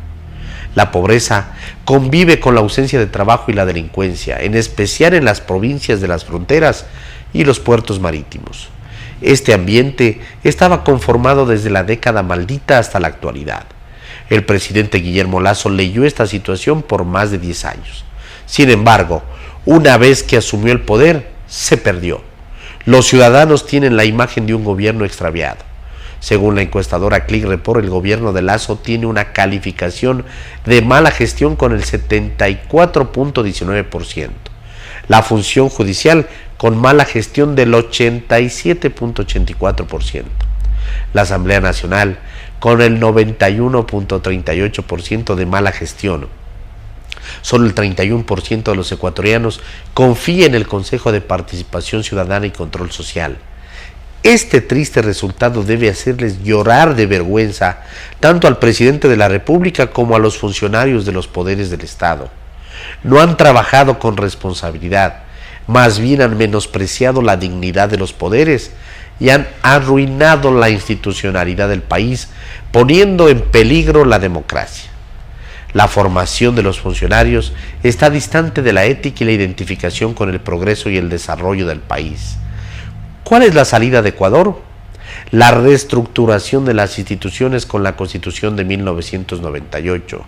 S7: La pobreza convive con la ausencia de trabajo y la delincuencia, en especial en las provincias de las fronteras y los puertos marítimos. Este ambiente estaba conformado desde la década maldita hasta la actualidad. El presidente Guillermo Lasso leyó esta situación por más de 10 años. Sin embargo, una vez que asumió el poder, se perdió. Los ciudadanos tienen la imagen de un gobierno extraviado. Según la encuestadora Click Report, el gobierno de Lasso tiene una calificación de mala gestión con el 74.19%. La función judicial con mala gestión del 87.84%. La Asamblea Nacional con el 91.38% de mala gestión. Solo el 31% de los ecuatorianos confía en el Consejo de Participación Ciudadana y Control Social. Este triste resultado debe hacerles llorar de vergüenza tanto al presidente de la República como a los funcionarios de los poderes del Estado. No han trabajado con responsabilidad, más bien han menospreciado la dignidad de los poderes y han arruinado la institucionalidad del país, poniendo en peligro la democracia. La formación de los funcionarios está distante de la ética y la identificación con el progreso y el desarrollo del país. ¿Cuál es la salida de Ecuador? La reestructuración de las instituciones con la Constitución de 1998.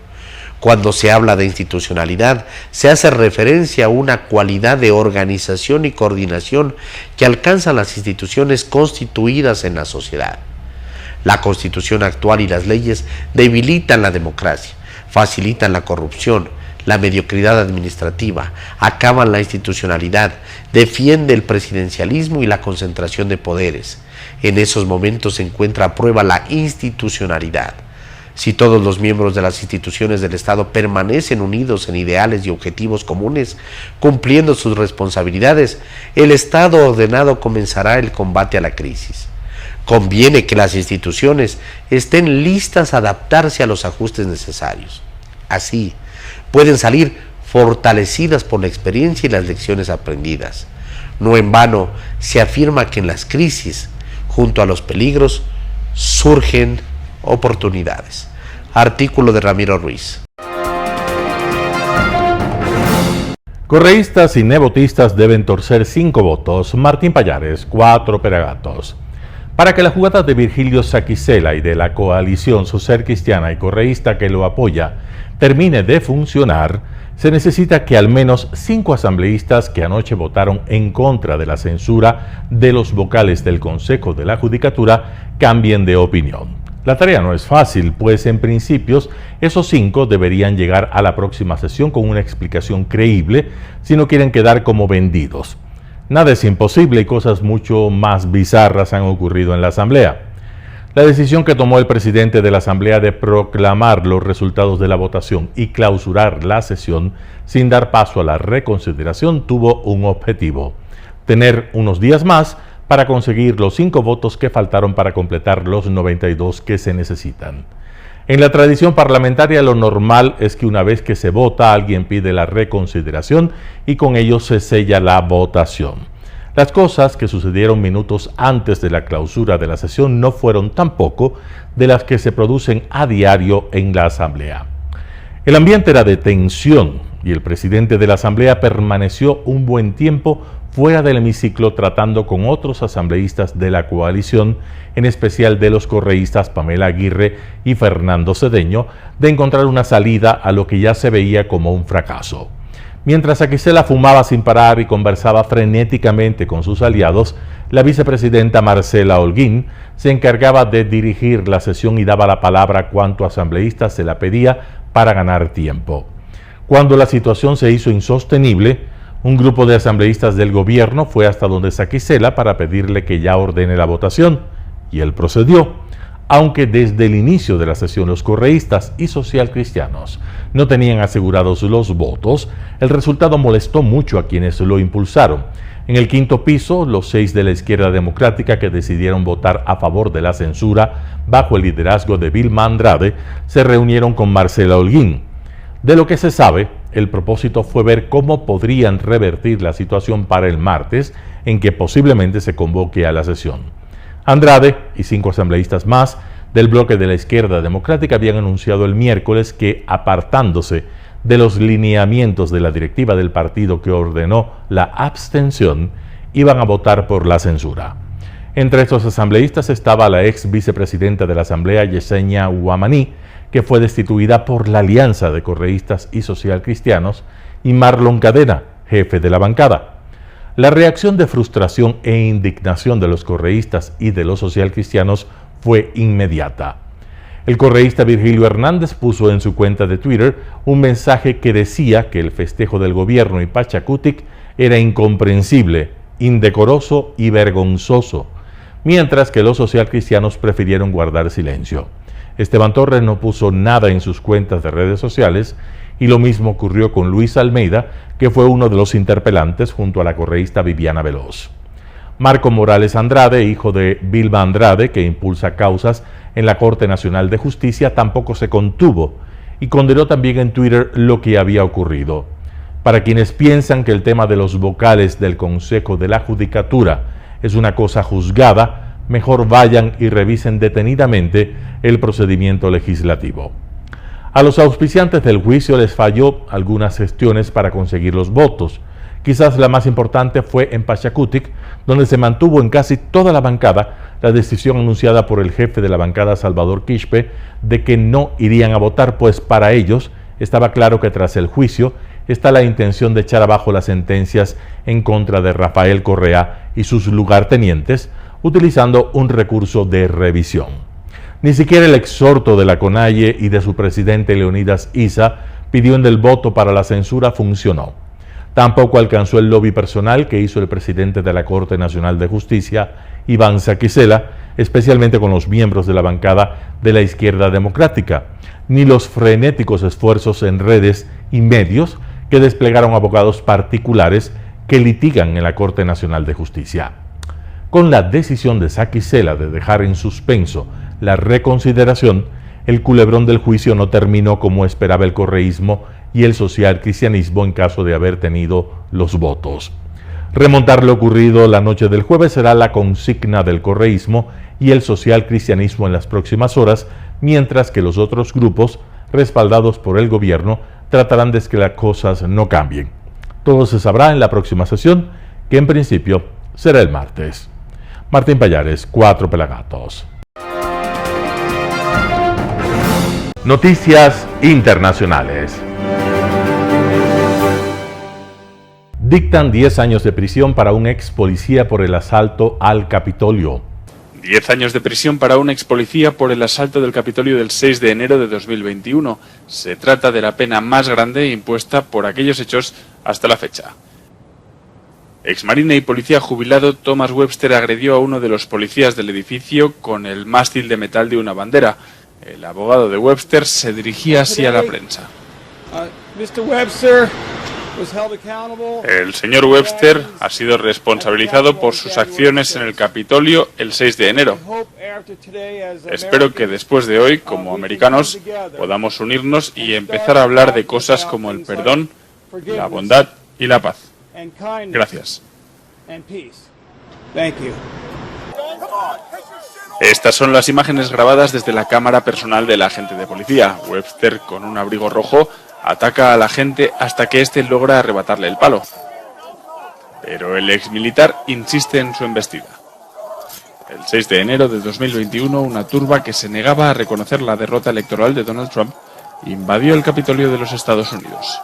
S7: Cuando se habla de institucionalidad, se hace referencia a una cualidad de organización y coordinación que alcanzan las instituciones constituidas en la sociedad. La Constitución actual y las leyes debilitan la democracia, facilitan la corrupción, la mediocridad administrativa, acaban la institucionalidad, defiende el presidencialismo y la concentración de poderes. En esos momentos se encuentra a prueba la institucionalidad. Si todos los miembros de las instituciones del Estado permanecen unidos en ideales y objetivos comunes, cumpliendo sus responsabilidades, el Estado ordenado comenzará el combate a la crisis. Conviene que las instituciones estén listas a adaptarse a los ajustes necesarios. Así, pueden salir fortalecidas por la experiencia y las lecciones aprendidas. No en vano se afirma que en las crisis, junto a los peligros, surgen oportunidades. Artículo de Ramiro Ruiz.
S6: Correístas y nebotistas deben torcer 5 votos, Martín Pallares, 4 Pelagatos. Para que la jugada de Virgilio Saquicela y de la coalición Social Cristiana y Correísta que lo apoya termine de funcionar, se necesita que al menos 5 asambleístas que anoche votaron en contra de la censura de los vocales del Consejo de la Judicatura cambien de opinión. La tarea no es fácil, pues en principios esos 5 deberían llegar a la próxima sesión con una explicación creíble si no quieren quedar como vendidos. Nada es imposible y cosas mucho más bizarras han ocurrido en la Asamblea. La decisión que tomó el presidente de la Asamblea de proclamar los resultados de la votación y clausurar la sesión sin dar paso a la reconsideración tuvo un objetivo: tener unos días más para conseguir los 5 votos que faltaron para completar los 92 que se necesitan. En la tradición parlamentaria lo normal es que una vez que se vota alguien pide la reconsideración y con ello se sella la votación. Las cosas que sucedieron minutos antes de la clausura de la sesión no fueron tampoco de las que se producen a diario en la Asamblea. El ambiente era de tensión y el presidente de la Asamblea permaneció un buen tiempo fuera del hemiciclo tratando con otros asambleístas de la coalición, en especial de los correístas Pamela Aguirre y Fernando Cedeño, de encontrar una salida a lo que ya se veía como un fracaso. Mientras Saquicela fumaba sin parar y conversaba frenéticamente con sus aliados, la vicepresidenta Marcela Holguín se encargaba de dirigir la sesión y daba la palabra a cuanto asambleísta se la pedía para ganar tiempo. Cuando la situación se hizo insostenible, un grupo de asambleístas del gobierno fue hasta donde Saquicela para pedirle que ya ordene la votación, y él procedió. Aunque desde el inicio de la sesión los correístas y socialcristianos no tenían asegurados los votos, el resultado molestó mucho a quienes lo impulsaron. En el quinto piso, los 6 de la izquierda democrática que decidieron votar a favor de la censura bajo el liderazgo de Vilma Andrade se reunieron con Marcela Holguín. De lo que se sabe, el propósito fue ver cómo podrían revertir la situación para el martes, en que posiblemente se convoque a la sesión. Andrade y 5 asambleístas más del bloque de la izquierda democrática habían anunciado el miércoles que, apartándose de los lineamientos de la directiva del partido que ordenó la abstención, iban a votar por la censura. Entre estos asambleístas estaba la ex vicepresidenta de la Asamblea, Yesenia Huamaní, que fue destituida por la alianza de correístas y socialcristianos, y Marlon Cadena, jefe de la bancada. La reacción de frustración e indignación de los correístas y de los socialcristianos fue inmediata. El correísta Virgilio Hernández puso en su cuenta de Twitter un mensaje que decía que el festejo del gobierno y Pachacutic era incomprensible, indecoroso y vergonzoso, mientras que los socialcristianos prefirieron guardar silencio. Esteban Torres no puso nada en sus cuentas de redes sociales, y lo mismo ocurrió con Luis Almeida, que fue uno de los interpelantes junto a la correísta Viviana Veloz. Marco Morales Andrade, hijo de Vilma Andrade, que impulsa causas en la Corte Nacional de Justicia, tampoco se contuvo y condenó también en Twitter lo que había ocurrido. Para quienes piensan que el tema de los vocales del Consejo de la Judicatura es una cosa juzgada, mejor vayan y revisen detenidamente el procedimiento legislativo. A los auspiciantes del juicio les falló algunas gestiones para conseguir los votos. Quizás la más importante fue en Pachacutic, donde se mantuvo en casi toda la bancada la decisión anunciada por el jefe de la bancada, Salvador Quispe, de que no irían a votar, pues para ellos estaba claro que tras el juicio está la intención de echar abajo las sentencias en contra de Rafael Correa y sus lugartenientes, utilizando un recurso de revisión. Ni siquiera el exhorto de la CONAIE y de su presidente Leonidas Issa pidiendo el voto para la censura funcionó. Tampoco alcanzó el lobby personal que hizo el presidente de la Corte Nacional de Justicia, Iván Saquicela, especialmente con los miembros de la bancada de la izquierda democrática, ni los frenéticos esfuerzos en redes y medios que desplegaron abogados particulares que litigan en la Corte Nacional de Justicia. Con la decisión de Saquicela de dejar en suspenso la reconsideración, el culebrón del juicio no terminó como esperaba el correísmo y el socialcristianismo en caso de haber tenido los votos. Remontar lo ocurrido la noche del jueves será la consigna del correísmo y el socialcristianismo en las próximas horas, mientras que los otros grupos, respaldados por el gobierno, tratarán de que las cosas no cambien. Todo se sabrá en la próxima sesión, que en principio será el martes. Martín Pallares, 4 Pelagatos. Noticias internacionales. Dictan 10 años de prisión para un ex policía por el asalto al Capitolio.
S16: 10 años de prisión para un ex policía por el asalto del Capitolio del 6 de enero de 2021. Se trata de la pena más grande impuesta por aquellos hechos hasta la fecha. Exmarine y policía jubilado Thomas Webster agredió a uno de los policías del edificio con el mástil de metal de una bandera. El abogado de Webster se dirigía así a la prensa. El señor Webster ha sido responsabilizado por sus acciones en el Capitolio el 6 de enero. Espero que después de hoy, como americanos, podamos unirnos y empezar a hablar de cosas como el perdón, la bondad y la paz. Gracias. Estas son las imágenes grabadas desde la cámara personal del agente de policía. Webster, con un abrigo rojo, ataca a la gente hasta que éste logra arrebatarle el palo. Pero el exmilitar insiste en su embestida. El 6 de enero de 2021, una turba que se negaba a reconocer la derrota electoral de Donald Trump invadió el Capitolio de los Estados Unidos.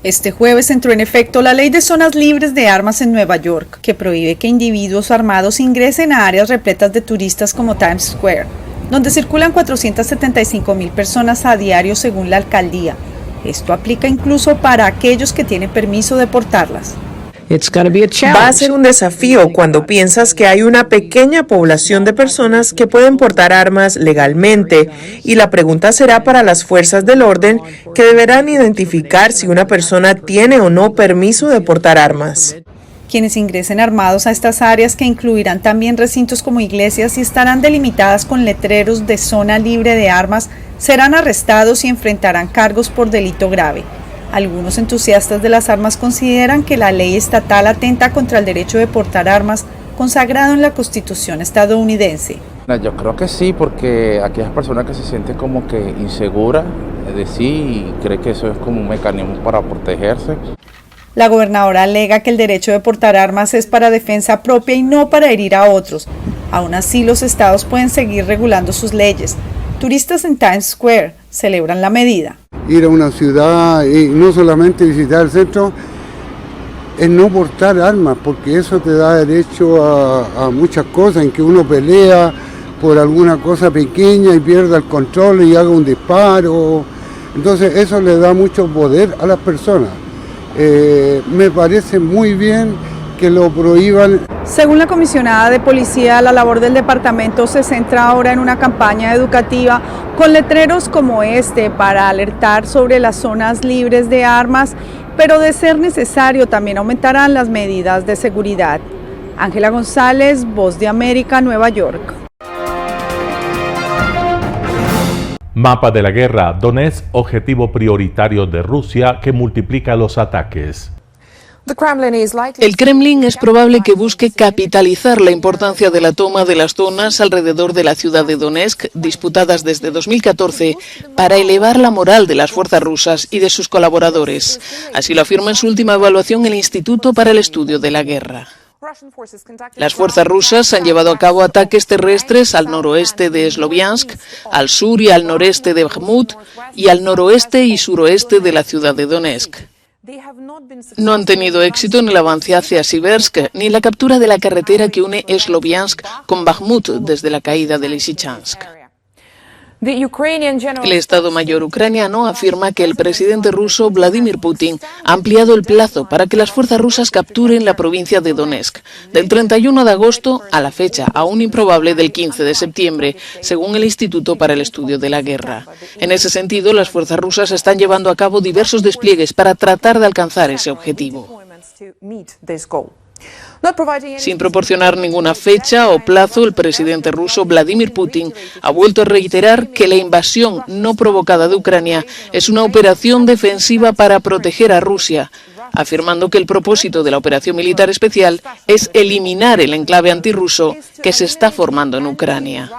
S17: Este jueves entró en efecto la Ley de Zonas Libres de Armas en Nueva York, que prohíbe que individuos armados ingresen a áreas repletas de turistas como Times Square, donde circulan 475,000 personas a diario según la alcaldía. Esto aplica incluso para aquellos que tienen permiso de portarlas.
S18: Va a ser un desafío cuando piensas que hay una pequeña población de personas que pueden portar armas legalmente, y la pregunta será para las fuerzas del orden, que deberán identificar si una persona tiene o no permiso de portar armas.
S17: Quienes ingresen armados a estas áreas, que incluirán también recintos como iglesias y estarán delimitadas con letreros de zona libre de armas, serán arrestados y enfrentarán cargos por delito grave. Algunos entusiastas de las armas consideran que la ley estatal atenta contra el derecho de portar armas consagrado en la Constitución estadounidense.
S19: Yo creo que sí, porque aquellas personas que se sienten como que inseguras de sí y cree que eso es como un mecanismo para protegerse.
S17: La gobernadora alega que el derecho de portar armas es para defensa propia y no para herir a otros. Aún así, los estados pueden seguir regulando sus leyes. Turistas en Times Square celebran la medida.
S20: Ir a una ciudad y no solamente visitar el centro, es no portar armas, porque eso te da derecho a muchas cosas, en que uno pelea por alguna cosa pequeña y pierda el control y haga un disparo. Entonces eso le da mucho poder a las personas. Me parece muy bien que lo prohíban.
S17: Según la comisionada de policía, la labor del departamento se centra ahora en una campaña educativa con letreros como este para alertar sobre las zonas libres de armas, pero de ser necesario también aumentarán las medidas de seguridad. Ángela González, Voz de América, Nueva York.
S6: Mapa de la guerra. Donetsk, objetivo prioritario de Rusia que multiplica los ataques.
S21: El Kremlin es probable que busque capitalizar la importancia de la toma de las zonas alrededor de la ciudad de Donetsk, disputadas desde 2014, para elevar la moral de las fuerzas rusas y de sus colaboradores. Así lo afirma en su última evaluación el Instituto para el Estudio de la Guerra. Las fuerzas rusas han llevado a cabo ataques terrestres al noroeste de Sloviansk, al sur y al noreste de Bakhmut, y al noroeste y suroeste de la ciudad de Donetsk. No han tenido éxito en el avance hacia Siversk ni en la captura de la carretera que une Sloviansk con Bakhmut desde la caída de Lysychansk. El Estado Mayor ucraniano afirma que el presidente ruso Vladimir Putin ha ampliado el plazo para que las fuerzas rusas capturen la provincia de Donetsk, del 31 de agosto a la fecha aún improbable del 15 de septiembre, según el Instituto para el Estudio de la Guerra. En ese sentido, las fuerzas rusas están llevando a cabo diversos despliegues para tratar de alcanzar ese objetivo. Sin proporcionar ninguna fecha o plazo, el presidente ruso Vladimir Putin ha vuelto a reiterar que la invasión no provocada de Ucrania es una operación defensiva para proteger a Rusia, afirmando que el propósito de la operación militar especial es eliminar el enclave antirruso que se está formando en Ucrania.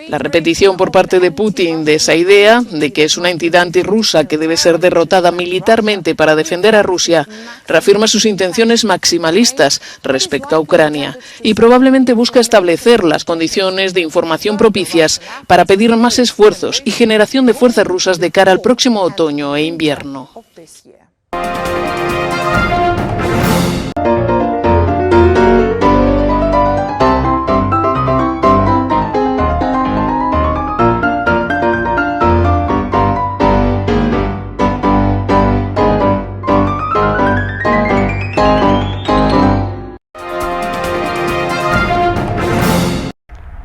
S21: La repetición por parte de Putin de esa idea, de que es una entidad antirrusa que debe ser derrotada militarmente para defender a Rusia, reafirma sus intenciones maximalistas respecto a Ucrania y probablemente busca establecer las condiciones de información propicias para pedir más esfuerzos y generación de fuerzas rusas de cara al próximo otoño e invierno.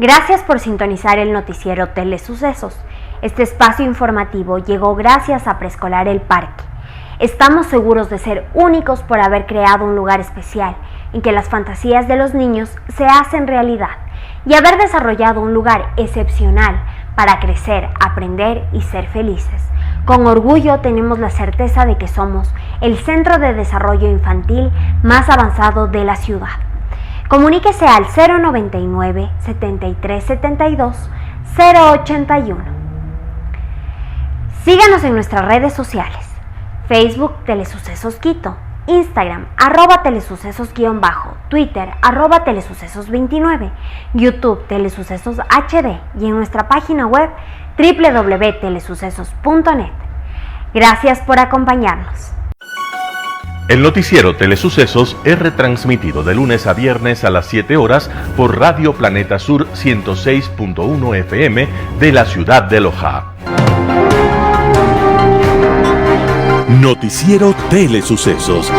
S3: Gracias por sintonizar el noticiero Telesucesos. Este espacio informativo llegó gracias a Preescolar El Parque. Estamos seguros de ser únicos por haber creado un lugar especial en que las fantasías de los niños se hacen realidad y haber desarrollado un lugar excepcional para crecer, aprender y ser felices. Con orgullo tenemos la certeza de que somos el centro de desarrollo infantil más avanzado de la ciudad. Comuníquese al 099 7372 081. Síganos en nuestras redes sociales: Facebook Telesucesos Quito, Instagram @telesucesos_, Twitter @telesucesos29, YouTube Telesucesos HD y en nuestra página web www.telesucesos.net. Gracias por acompañarnos.
S6: El noticiero Telesucesos es retransmitido de lunes a viernes a las 7 horas por Radio Planeta Sur 106.1 FM de la ciudad de Loja.
S1: Noticiero Telesucesos.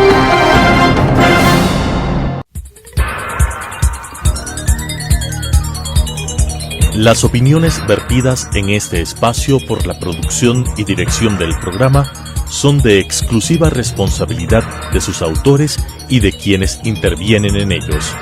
S1: Las opiniones vertidas en este espacio por la producción y dirección del programa son de exclusiva responsabilidad de sus autores y de quienes intervienen en ellos.